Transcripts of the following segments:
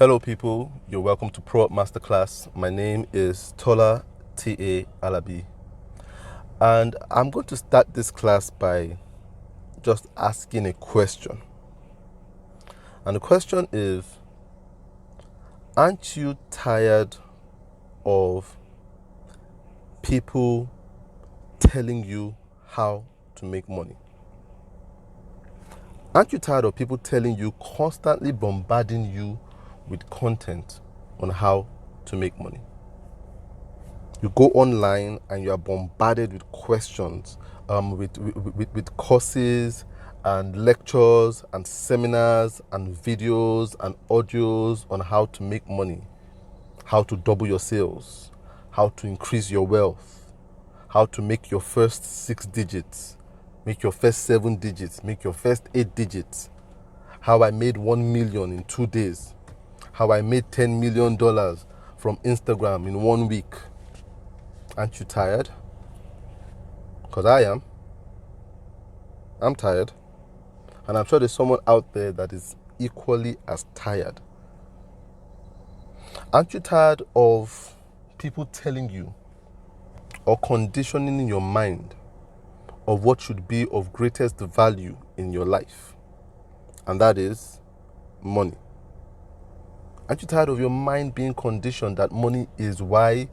Hello people, you're welcome to Pro Up Masterclass. My name is Tola, T.A. Alabi. And I'm going to start this class by just asking a question. And the question is, aren't you tired of people telling you how to make money? Aren't you tired of people telling you, constantly bombarding you with content on how to make money? You go online and you are bombarded with questions, with courses and lectures and seminars and videos and audios on how to make money, how to double your sales, how to increase your wealth, how to make your first 6 digits, make your first 7 digits, make your first 8 digits, how I made 1 million in 2 days, how I made $10 million from Instagram in 1 week. Aren't you tired? Because I am. I'm tired. And I'm sure there's someone out there that is equally as tired. Aren't you tired of people telling you or conditioning your mind of what should be of greatest value in your life? And that is money. Aren't you tired of your mind being conditioned that money is why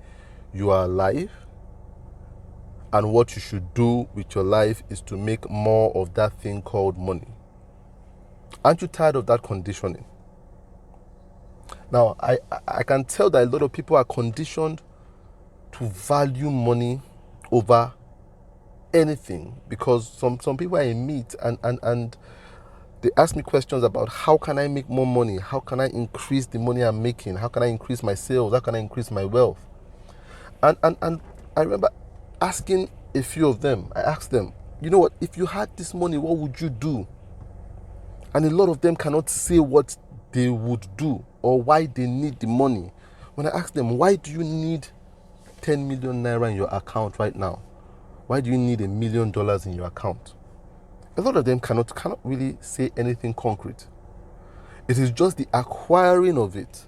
you are alive? And what you should do with your life is to make more of that thing called money. Aren't you tired of that conditioning? Now, I can tell that a lot of people are conditioned to value money over anything, because some people I meet and they ask me questions about how can I make more money? How can I increase the money I'm making? How can I increase my sales? How can I increase my wealth? And I remember asking a few of them, I asked them, you know what, if you had this money, what would you do? And a lot of them cannot say what they would do or why they need the money. When I ask them, why do you need 10 million naira in your account right now? Why do you need $1 million in your account? A lot of them cannot really say anything concrete. It is just the acquiring of it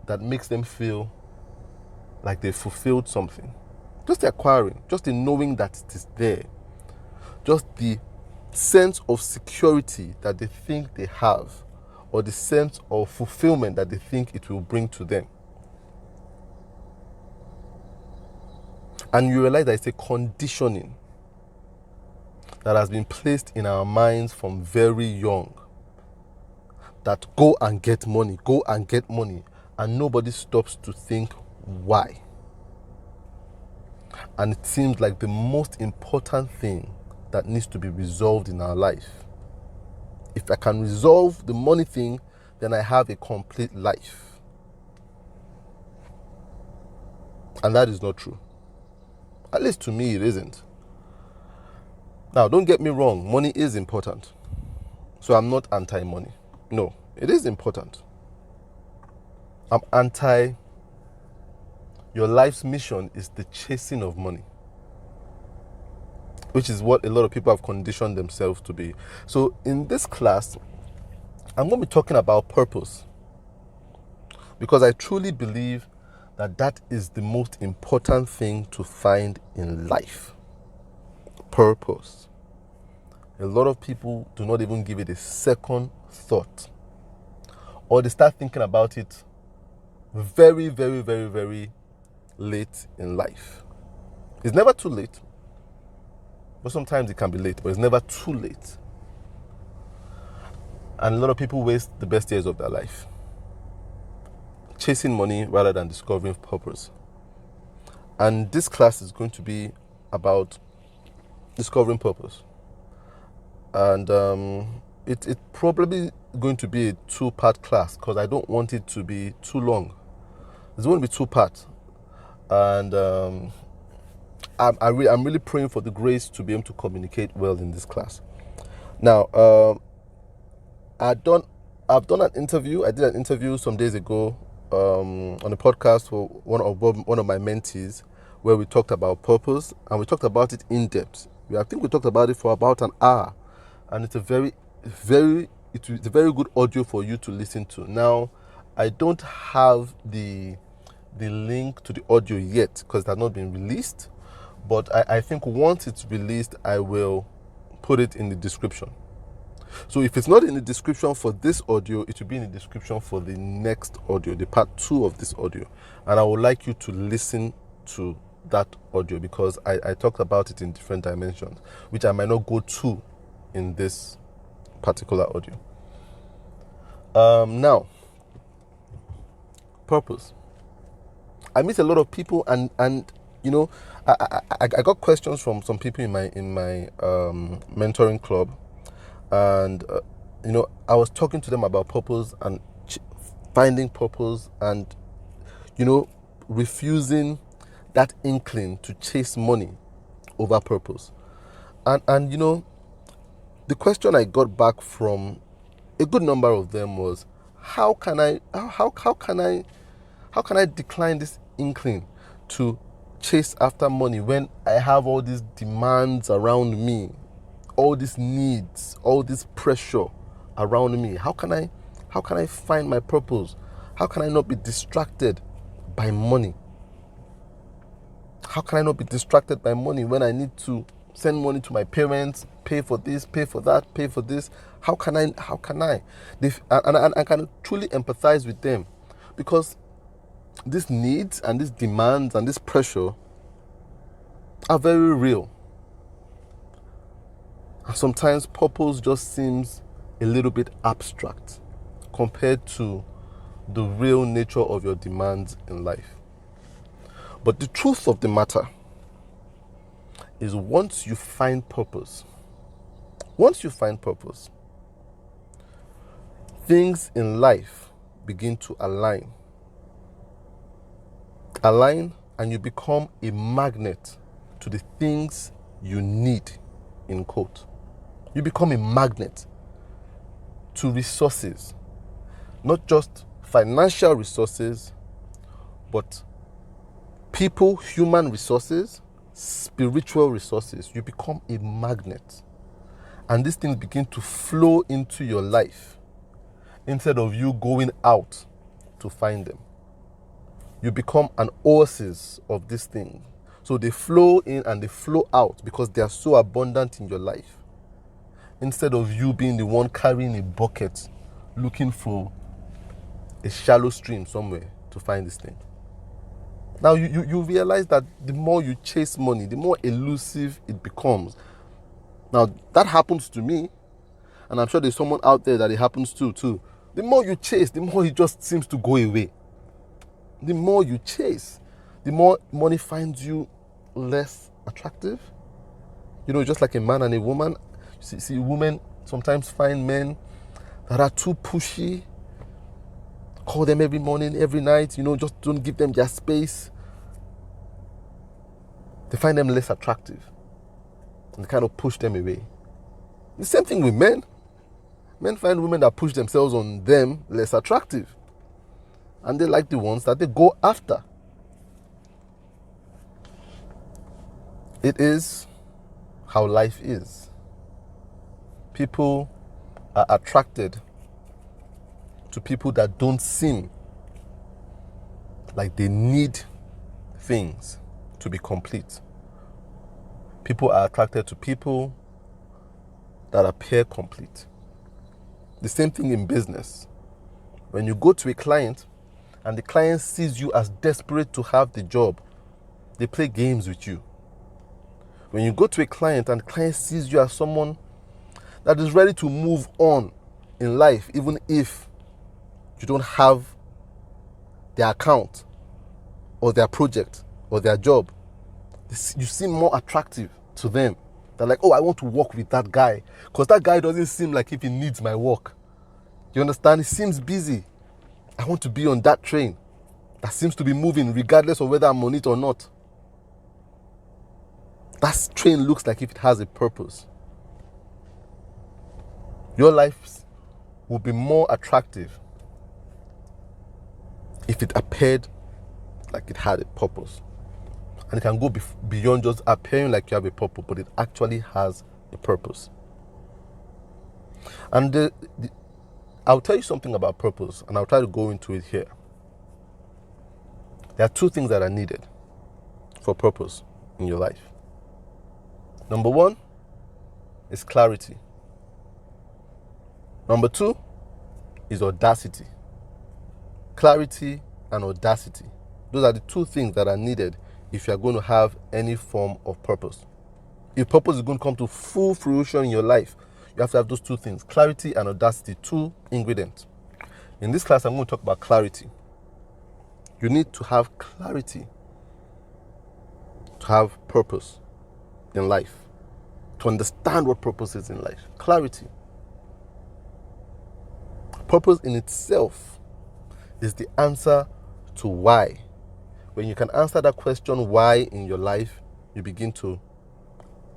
that makes them feel like they fulfilled something. Just the acquiring, just the knowing that it is there, just the sense of security that they think they have, or the sense of fulfillment that they think it will bring to them. And you realize that it's a conditioning that has been placed in our minds from very young, that go and get money, and nobody stops to think why. And it seems like the most important thing that needs to be resolved in our life. If I can resolve the money thing, then I have a complete life. And that is not true. At least to me, it isn't. Now, don't get me wrong, money is important. So I'm not anti-money. No, it is important. I'm anti your life's mission is the chasing of money, which is what a lot of people have conditioned themselves to be. So in this class, I'm going to be talking about purpose, because I truly believe that that is the most important thing to find in life. Purpose. A lot of people do not even give it a second thought, or they start thinking about it very, very, very, very late in life. It's never too late, but sometimes it can be late, but it's never too late. And a lot of people waste the best years of their life chasing money rather than discovering purpose. And this class is going to be about discovering purpose. And it's probably going to be a 2-part class, because I don't want it to be too long. It's going to be 2 parts. And I'm really praying for the grace to be able to communicate well in this class. Now, I've done an interview. I did an interview some days ago on a podcast for one of my mentees, where we talked about purpose, and we talked about it in depth. I think we talked about it for about an hour, and it's a very good audio for you to listen to. Now, I don't have the link to the audio yet because it has not been released. But I think once it's released, I will put it in the description. So if it's not in the description for this audio, it will be in the description for the next audio, the part 2 of this audio. And I would like you to listen to that audio because I talked about it in different dimensions, which I might not go to in this particular audio. Now, purpose. I meet a lot of people, and you know, I got questions from some people in my mentoring club, and you know, I was talking to them about purpose and finding purpose, and you know, refusing that inkling to chase money over purpose. And you know, the question I got back from a good number of them was, how can I decline this inkling to chase after money when I have all these demands around me, all these needs, all this pressure around me? How can I find my purpose? How can I not be distracted by money? How can I not be distracted by money when I need to send money to my parents, pay for this, pay for that, pay for this? How can I? And I can truly empathize with them, because these needs and these demands and this pressure are very real. And sometimes purpose just seems a little bit abstract compared to the real nature of your demands in life. But the truth of the matter is, once you find purpose, things in life begin to align, and you become a magnet to the things you need, in quote. You become a magnet to resources, not just financial resources, but people, human resources, spiritual resources. You become a magnet, and these things begin to flow into your life instead of you going out to find them. You become an oasis of these things. So they flow in and they flow out because they are so abundant in your life, instead of you being the one carrying a bucket looking for a shallow stream somewhere to find this thing. Now you realize that the more you chase money, the more elusive it becomes. Now that happens to me, and I'm sure there's someone out there that it happens to too. The more you chase, the more it just seems to go away. The more you chase, the more money finds you less attractive. You know, just like a man and a woman. See, women sometimes find men that are too pushy. Call them every morning, every night, you know, just don't give them their space. They find them less attractive, and they kind of push them away. The same thing with men. Men find women that push themselves on them less attractive, and they like the ones that they go after. It is how life is. People are attracted to people that don't seem like they need things to be complete. People are attracted to people that appear complete. The same thing in business. When you go to a client and the client sees you as desperate to have the job, they play games with you. When you go to a client and the client sees you as someone that is ready to move on in life, even if you don't have their account or their project or their job, you seem more attractive to them. They're like, oh, I want to work with that guy because that guy doesn't seem like if he needs my work. You understand? He seems busy. I want to be on that train that seems to be moving regardless of whether I'm on it or not. That train looks like if it has a purpose. Your life will be more attractive if it appeared like it had a purpose. And it can go beyond just appearing like you have a purpose, but it actually has a purpose. And I'll tell you something about purpose, and I'll try to go into it here. There are two things that are needed for purpose in your life. Number one is clarity. Number two is audacity. Clarity and audacity. Those are the two things that are needed if you are going to have any form of purpose. If purpose is going to come to full fruition in your life, you have to have those two things, clarity and audacity, two ingredients. In this class, I'm going to talk about clarity. You need to have clarity to have purpose in life, to understand what purpose is in life. Clarity. Purpose in itself is the answer to why. When you can answer that question, why, in your life, you begin to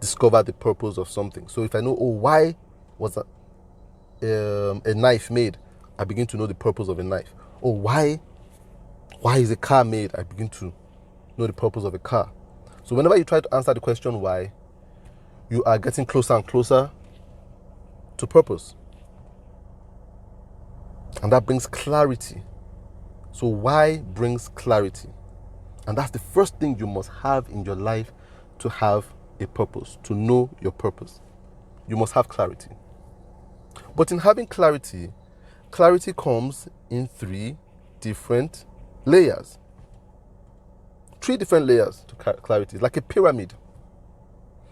discover the purpose of something. So if I know, why was a knife made, I begin to know the purpose of a knife. Why is a car made? I begin to know the purpose of a car. So whenever you try to answer the question why, you are getting closer and closer to purpose. And that brings clarity. So why brings clarity. And that's the first thing you must have in your life to have a purpose, to know your purpose. You must have clarity. But in having clarity, clarity comes in three different layers. Three different layers to clarity. It's like a pyramid.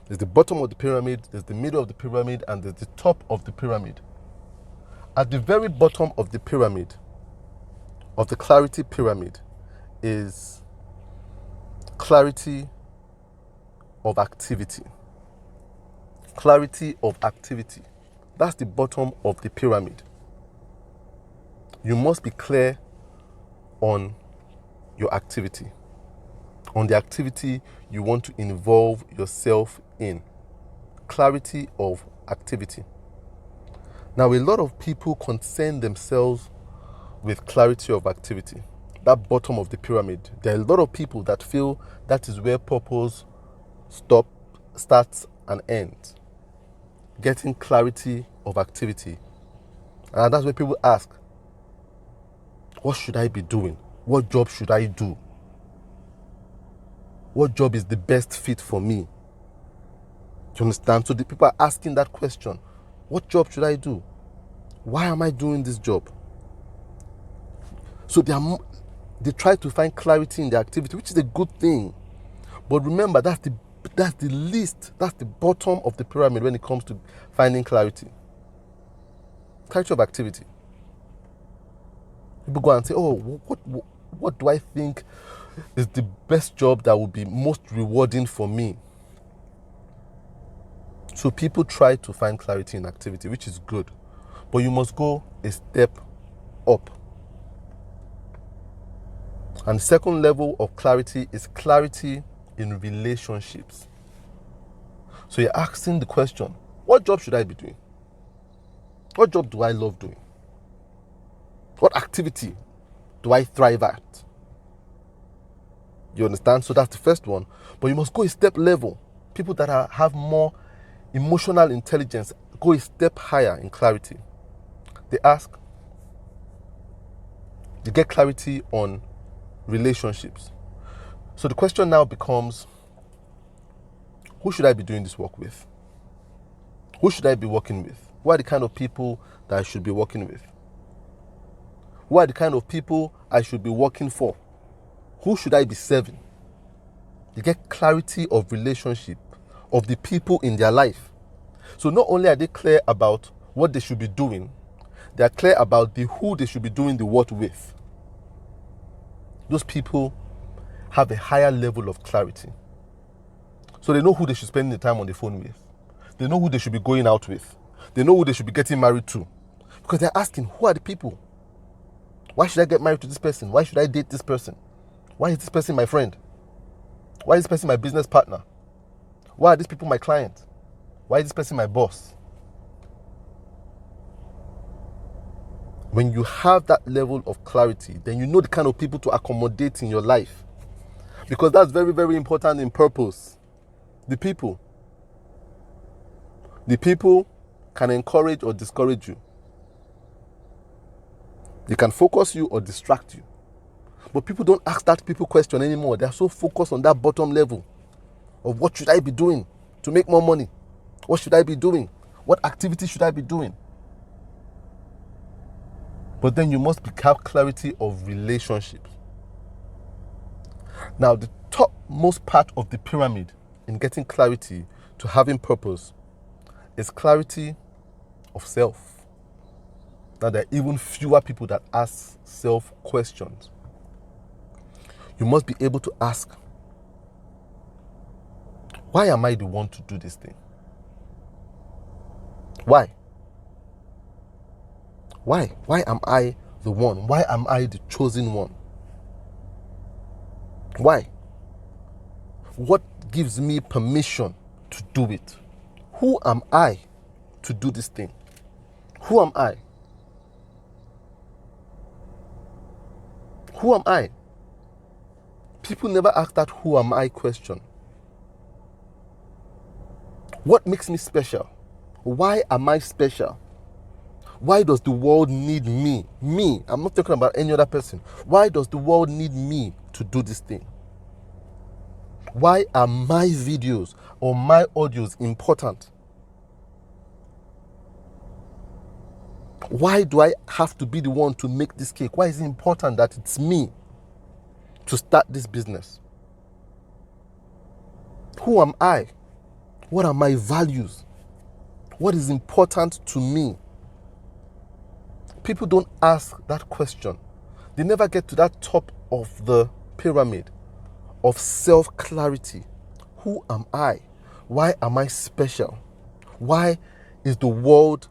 There's the bottom of the pyramid, there's the middle of the pyramid, and there's the top of the pyramid. At the very bottom of the pyramid, of the clarity pyramid, is clarity of activity. Clarity of activity. That's the bottom of the pyramid. You must be clear on your activity, on the activity you want to involve yourself in. Clarity of activity. Now, a lot of people concern themselves with clarity of activity. That bottom of the pyramid. There are a lot of people that feel that is where purpose starts and ends. Getting clarity of activity. And that's where people ask, what should I be doing? What job should I do? What job is the best fit for me? Do you understand? So the people are asking that question. What job should I do? Why am I doing this job? So they try to find clarity in their activity, which is a good thing. But remember, that's the least, that's the bottom of the pyramid when it comes to finding clarity. Clarity of activity. People go and say, what do I think is the best job that would be most rewarding for me? So people try to find clarity in activity, which is good. But you must go a step up. And the second level of clarity is clarity in relationships. So you're asking the question, what job should I be doing? What job do I love doing? What activity do I thrive at? You understand? So that's the first one. But you must go a step level. People that have more emotional intelligence go a step higher in clarity. They get clarity on relationships. So the question now becomes, who should I be doing this work with? Who should I be working with? Who are the kind of people that I should be working with? Who are the kind of people I should be working for? Who should I be serving? You get clarity of relationship, of the people in their life. So not only are they clear about what they should be doing, they are clear about the who they should be doing the what with. Those people have a higher level of clarity. So they know who they should spend the time on the phone with. They know who they should be going out with. They know who they should be getting married to. Because they're asking, who are the people? Why should I get married to this person? Why should I date this person? Why is this person my friend? Why is this person my business partner? Why are these people my client? Why is this person my boss? When you have that level of clarity, then you know the kind of people to accommodate in your life. Because that's very, very important in purpose. The people can encourage or discourage you. They can focus you or distract you. But people don't ask that people question anymore. They're so focused on that bottom level of what should I be doing to make more money? What should I be doing? What activity should I be doing? But then you must have clarity of relationships. Now, the topmost part of the pyramid in getting clarity to having purpose is clarity of self. Now, there are even fewer people that ask self questions. You must be able to ask, why am I the one to do this thing? Why? Why? Why am I the one? Why am I the chosen one? Why? What gives me permission to do it? Who am I to do this thing? Who am I? Who am I? People never ask that who am I question. What makes me special? Why am I special? Why does the world need me? Me. I'm not talking about any other person. Why does the world need me to do this thing? Why are my videos or my audios important? Why do I have to be the one to make this cake? Why is it important that it's me to start this business? Who am I? What are my values? What is important to me? People don't ask that question. They never get to that top of the pyramid of self-clarity. Who am I? Why am I special? Why is the world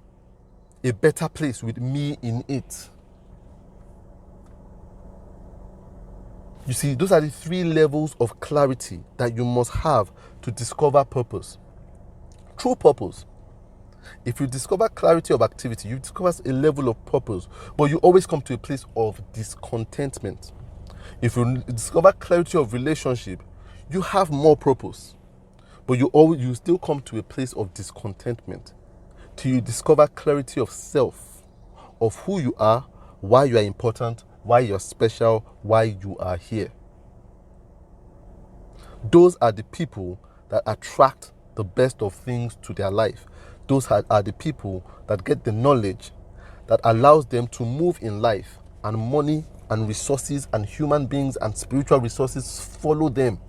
a better place with me in it? You see, those are the 3 levels of clarity that you must have to discover purpose. True purpose. If you discover clarity of activity, you discover a level of purpose, but you always come to a place of discontentment. If you discover clarity of relationship, you have more purpose, but you still come to a place of discontentment till you discover clarity of self, of who you are, why you are important, why you're special, why you are here. Those are the people that attract the best of things to their life. Those are the people that get the knowledge that allows them to move in life, and money and resources and human beings and spiritual resources follow them.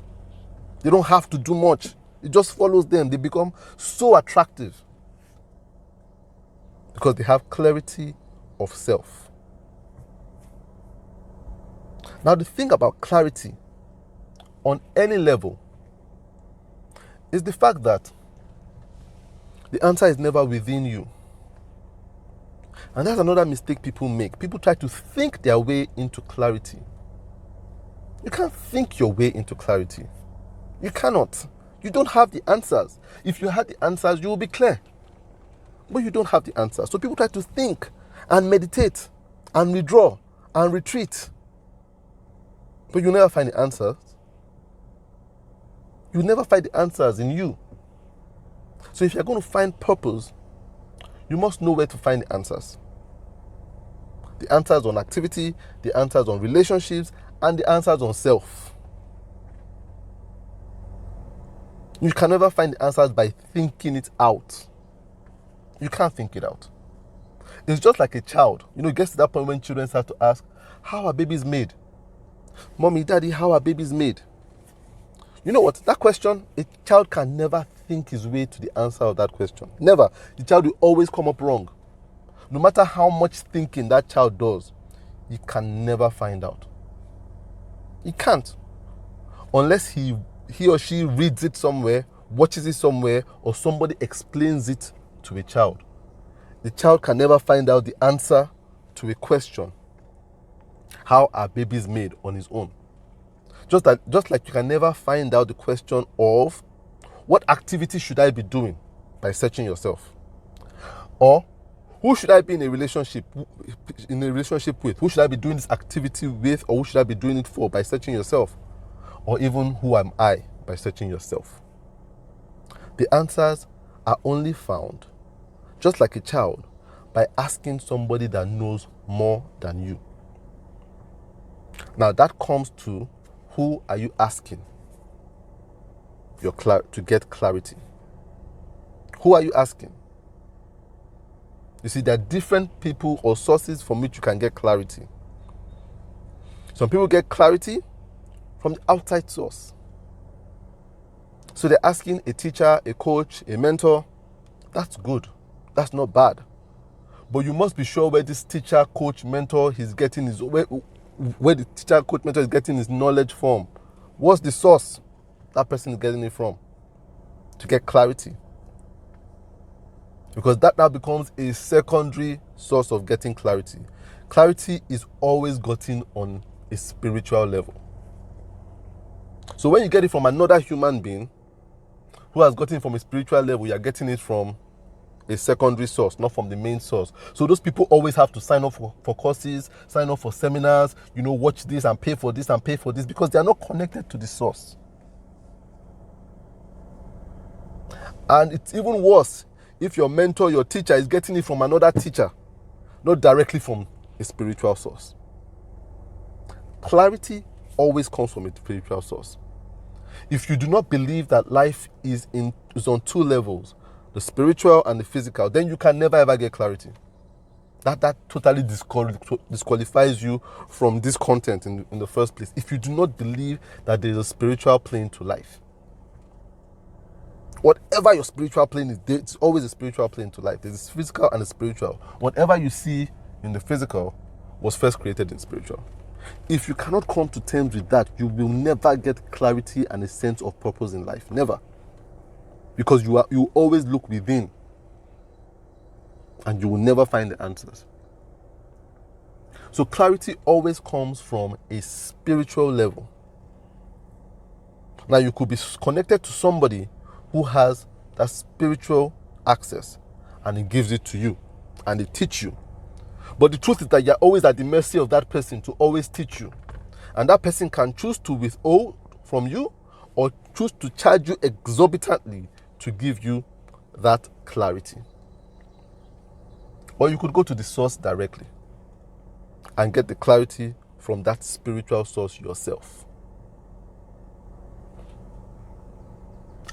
They don't have to do much. It just follows them. They become so attractive because they have clarity of self. Now, the thing about clarity on any level is the fact that the answer is never within you. And that's another mistake people make. People try to think their way into clarity. You can't think your way into clarity. You cannot. You don't have the answers. If you had the answers, you will be clear. But you don't have the answers. So people try to think and meditate and withdraw and retreat. But you never find the answers. You never find the answers in you. So if you're going to find purpose, you must know where to find the answers. The answers on activity, the answers on relationships, and the answers on self. You can never find the answers by thinking it out. You can't think it out. It's just like a child. It gets to that point when children start to ask, how are babies made? Mommy, daddy, how are babies made? You know what? That question, a child can never think his way to the answer of that question. Never. The child will always come up wrong. No matter how much thinking that child does, he can never find out. He can't. Unless he or she reads it somewhere, watches it somewhere, or somebody explains it to a child. The child can never find out the answer to a question. How are babies made on his own? Just like you can never find out the question of what activity should I be doing by searching yourself, or who should I be in a relationship with? Who should I be doing this activity with, or who should I be doing it for by searching yourself, or even who am I by searching yourself? The answers are only found, just like a child, by asking somebody that knows more than you. Now that comes to, who are you asking to get clarity? Who are you asking? You see, there are different people or sources from which you can get clarity. Some people get clarity from the outside source. So they're asking a teacher, a coach, a mentor. That's good. That's not bad. But you must be sure where this teacher, coach, mentor is getting where the teacher, coach, mentor is getting his knowledge from. What's the source that person is getting it from? To get clarity. Because that now becomes a secondary source of getting clarity. Clarity is always gotten on a spiritual level. So when you get it from another human being who has gotten it from a spiritual level, you are getting it from a secondary source, not from the main source. So those people always have to sign up for courses, sign up for seminars, watch this and pay for this and pay for this, because they are not connected to the source. And it's even worse if your mentor, your teacher, is getting it from another teacher, not directly from a spiritual source. Clarity always comes from a spiritual source. If you do not believe that life is on two levels, the spiritual and the physical, then you can never ever get clarity. That totally disqualifies you from this content in the first place. If you do not believe that there is a spiritual plane to life, whatever your spiritual plane is, there's always a spiritual plane to life. There's a physical and a spiritual. Whatever you see in the physical was first created in spiritual. If you cannot come to terms with that, you will never get clarity and a sense of purpose in life. Never. Because you always look within and you will never find the answers. So clarity always comes from a spiritual level. Now you could be connected to somebody who has that spiritual access and he gives it to you and they teach you. But the truth is that you're always at the mercy of that person to always teach you. And that person can choose to withhold from you or choose to charge you exorbitantly to give you that clarity. Or you could go to the source directly and get the clarity from that spiritual source yourself.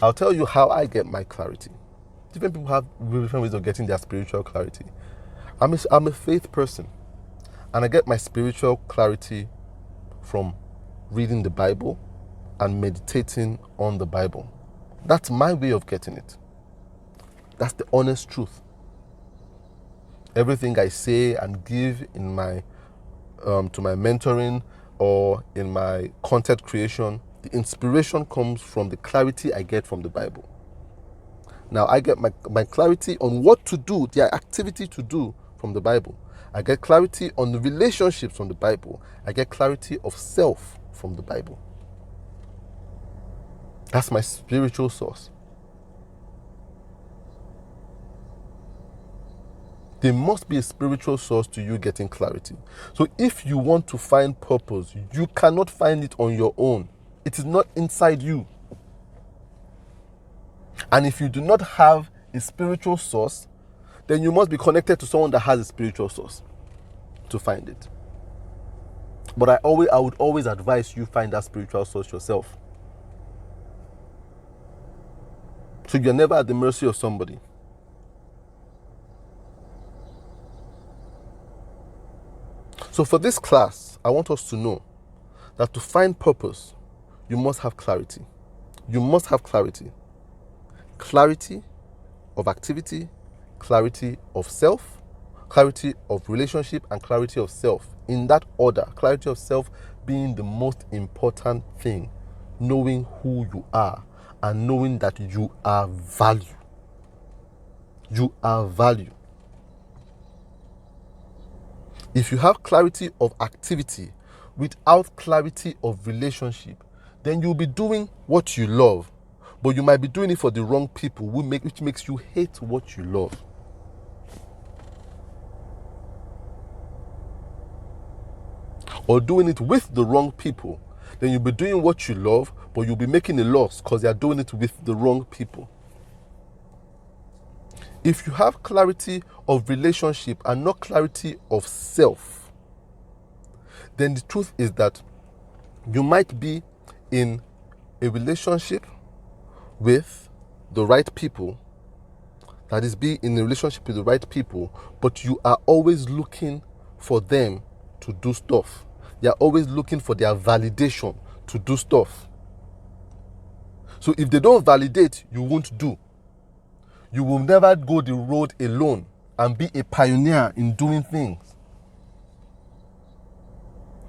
I'll tell you how I get my clarity. Different people have different ways of getting their spiritual clarity. I'm a faith person, and I get my spiritual clarity from reading the Bible and meditating on the Bible. That's my way of getting it. That's the honest truth. Everything I say and give in my to my mentoring or in my content creation, the inspiration comes from the clarity I get from the Bible. Now I get my clarity on what to do, the activity to do from the Bible. I get clarity on the relationships from the Bible. I get clarity of self from the Bible. That's my spiritual source. There must be a spiritual source to you getting clarity. So if you want to find purpose, you cannot find it on your own. It is not inside you. And if you do not have a spiritual source, then you must be connected to someone that has a spiritual source to find it. But I would always advise you find that spiritual source yourself. So you're never at the mercy of somebody. So for this class, I want us to know that to find purpose, you must have clarity. You must have clarity. Clarity of activity, clarity of self, clarity of relationship, and clarity of self. In that order, clarity of self being the most important thing. Knowing who you are and knowing that you are value. You are value. If you have clarity of activity without clarity of relationship, then you'll be doing what you love, but you might be doing it for the wrong people, which makes you hate what you love. Or doing it with the wrong people, then you'll be doing what you love, but you'll be making a loss because you're doing it with the wrong people. If you have clarity of relationship and not clarity of self, then the truth is that you might be in a relationship with the right people, that is, be in a relationship with the right people, but you are always looking for them to do stuff. You're always looking for their validation to do stuff. So if they don't validate, you won't do. You will never go the road alone and be a pioneer in doing things.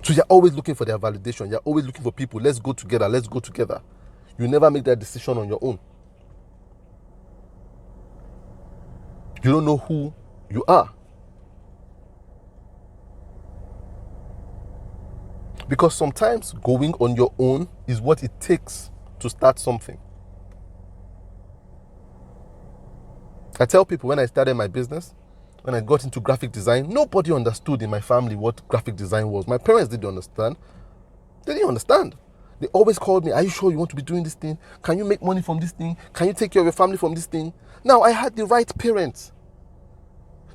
So you're always looking for their validation. You're always looking for people. Let's go together. Let's go together. You never make that decision on your own. You don't know who you are. Because sometimes going on your own is what it takes to start something. I tell people when I started my business, when I got into graphic design, nobody understood in my family what graphic design was. My parents didn't understand. They didn't understand. They always called me, are you sure you want to be doing this thing? Can you make money from this thing? Can you take care of your family from this thing? Now, I had the right parents.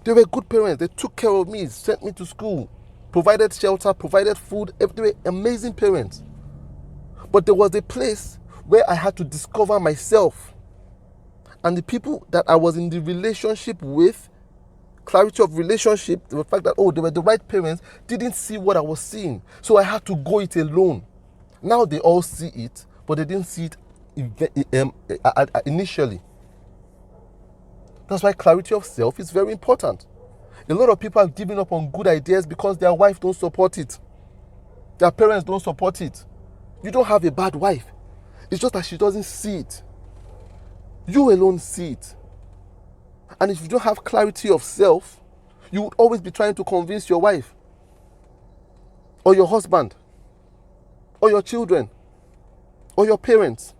They were good parents. They took care of me, sent me to school, provided shelter, provided food. They were amazing parents. But there was a place where I had to discover myself. And the people that I was in the relationship with, clarity of relationship, the fact that, they were the right parents, didn't see what I was seeing. So I had to go it alone. Now they all see it, but they didn't see it initially. That's why clarity of self is very important. A lot of people have given up on good ideas because their wife don't support it. Their parents don't support it. You don't have a bad wife. It's just that she doesn't see it. You alone see it. And if you don't have clarity of self, you would always be trying to convince your wife or your husband or your children or your parents.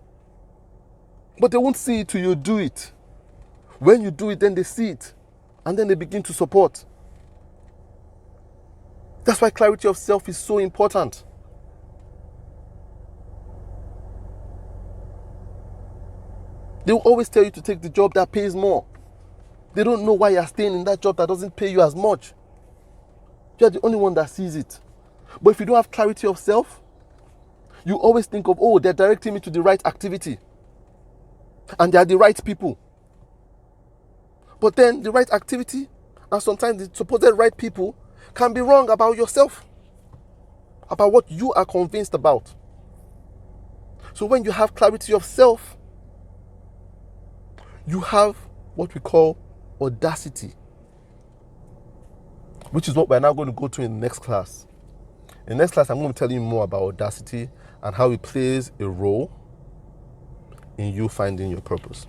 But they won't see it till you do it. When you do it, then they see it. And then they begin to support. That's why clarity of self is so important. They will always tell you to take the job that pays more. They don't know why you're staying in that job that doesn't pay you as much. You're the only one that sees it. But if you don't have clarity of self, you always think of, they're directing me to the right activity. And they are the right people. But then the right activity and sometimes the supposed right people can be wrong about yourself, about what you are convinced about. So when you have clarity of self, you have what we call audacity, which is what we're now going to go to in the next class. In the next class, I'm going to tell you more about audacity and how it plays a role in you finding your purpose.